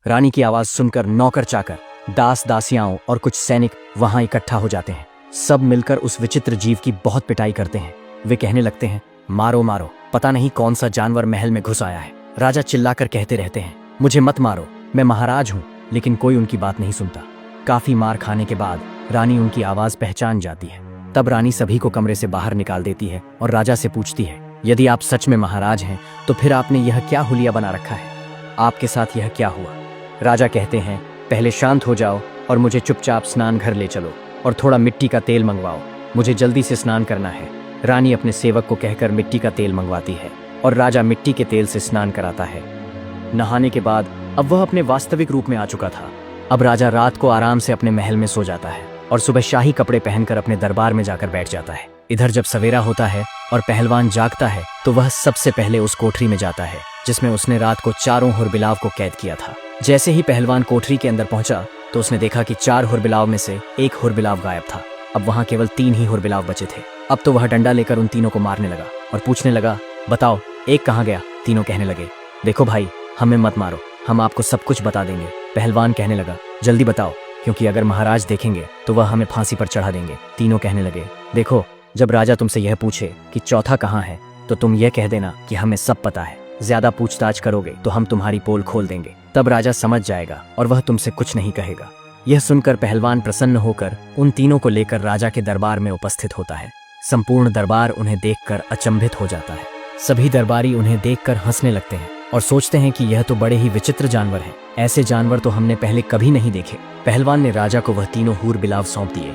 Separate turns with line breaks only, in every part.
रानी की आवाज सुनकर नौकर चाकर, दास दासियाओं और कुछ सैनिक वहां इकट्ठा हो जाते हैं। सब मिलकर उस विचित्र जीव की बहुत पिटाई करते हैं। वे कहने लगते हैं, मारो मारो, पता नहीं कौन सा जानवर महल में घुस आया है। राजा चिल्लाकर कहते रहते हैं, मुझे मत मारो, मैं महाराज हूँ। लेकिन कोई उनकी बात नहीं सुनता। काफी मार खाने के बाद रानी उनकी आवाज पहचान जाती है। तब रानी सभी को कमरे से बाहर निकाल देती है और राजा से पूछती है, यदि आप सच में महाराज हैं तो फिर आपने यह क्या हुलिया बना रखा है? आपके साथ यह क्या हुआ? राजा कहते हैं, पहले शांत हो जाओ और मुझे चुपचाप स्नान घर ले चलो और थोड़ा मिट्टी का तेल मंगवाओ, मुझे जल्दी से स्नान करना है। रानी अपने सेवक को कहकर मिट्टी का तेल मंगवाती है और राजा मिट्टी के तेल से स्नान कराता है। नहाने के बाद अब वह अपने वास्तविक रूप में आ चुका था। अब राजा रात को आराम से अपने महल में सो जाता है और सुबह शाही कपड़े पहनकर अपने दरबार में जाकर बैठ जाता है। इधर जब सवेरा होता है और पहलवान जागता है तो वह सबसे पहले उस कोठरी में जाता है जिसमें उसने रात को चारों हुरबिलाव को कैद किया था। जैसे ही पहलवान कोठरी के अंदर पहुंचा तो उसने देखा कि 4 हुरबिलाव में से एक हुरबिलाव गायब था। अब वहां केवल 3 ही हुरबिलाव बचे थे। अब तो वह डंडा लेकर उन तीनों को मारने लगा और पूछने लगा, बताओ एक कहाँ गया? तीनों कहने लगे, देखो भाई, हमें मत मारो, हम आपको सब कुछ बता देंगे। पहलवान कहने लगा, जल्दी बताओ, क्योंकि अगर महाराज देखेंगे तो वह हमें फांसी पर चढ़ा देंगे। तीनों कहने लगे, देखो, जब राजा तुमसे यह पूछे कि चौथा कहाँ है तो तुम यह कह देना कि हमें सब पता है। ज्यादा पूछताछ करोगे तो हम तुम्हारी पोल खोल देंगे, तब राजा समझ जाएगा और वह तुमसे कुछ नहीं कहेगा। यह सुनकर पहलवान प्रसन्न होकर उन तीनों को लेकर राजा के दरबार में उपस्थित होता है। संपूर्ण दरबार उन्हें देखकर अचंभित हो जाता है। सभी दरबारी उन्हें देखकर हंसने लगते हैं और सोचते हैं कि यह तो बड़े ही विचित्र जानवर हैं। ऐसे जानवर तो हमने पहले कभी नहीं देखे। पहलवान ने राजा को वह तीनों हुरबिलाव सौंप दिए।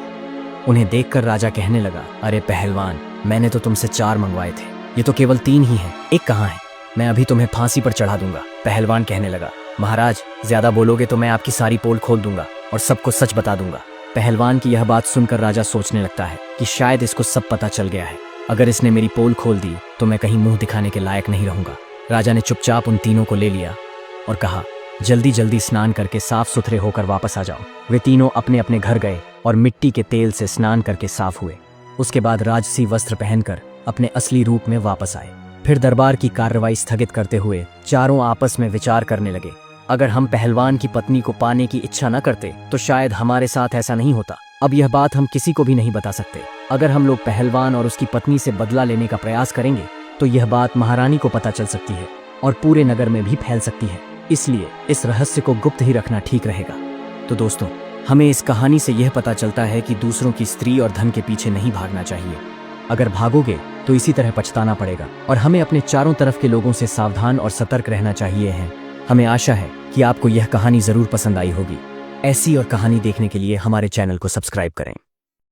उन्हें देखकर राजा कहने लगा, अरे पहलवान, मैंने तो तुमसे 4 मंगवाए थे, ये तो केवल 3 ही हैं, एक कहाँ है? मैं अभी तुम्हें फांसी पर चढ़ा दूंगा। पहलवान कहने लगा, महाराज, ज्यादा बोलोगे तो मैं आपकी सारी पोल खोल दूंगा और सबको सच बता दूंगा। पहलवान की यह बात सुनकर राजा सोचने लगता है कि शायद इसको सब पता चल गया है। अगर इसने मेरी पोल खोल दी तो मैं कहीं मुंह दिखाने के लायक नहीं रहूंगा। राजा ने चुपचाप उन तीनों को ले लिया और कहा, जल्दी जल्दी स्नान करके साफ सुथरे होकर वापस आ जाओ। वे तीनों अपने अपने घर गए और मिट्टी के तेल से स्नान करके साफ हुए। उसके बाद राजसी वस्त्र पहनकर अपने असली रूप में वापस आए। फिर दरबार की कार्रवाई स्थगित करते हुए चारों आपस में विचार करने लगे, अगर हम पहलवान की पत्नी को पाने की इच्छा न करते तो शायद हमारे साथ ऐसा नहीं होता। अब यह बात हम किसी को भी नहीं बता सकते। अगर हम लोग पहलवान और उसकी पत्नी से बदला लेने का प्रयास करेंगे तो यह बात महारानी को पता चल सकती है और पूरे नगर में भी फैल सकती है। इसलिए इस रहस्य को गुप्त ही रखना ठीक रहेगा। तो दोस्तों, हमें इस कहानी से यह पता चलता है कि दूसरों की स्त्री और धन के पीछे नहीं भागना चाहिए। अगर भागोगे तो इसी तरह पछताना पड़ेगा और हमें अपने चारों तरफ के लोगों से सावधान और सतर्क रहना चाहिए। हमें आशा है कि आपको यह कहानी जरूर पसंद आई होगी। ऐसी और कहानी देखने के लिए हमारे चैनल को सब्सक्राइब करें।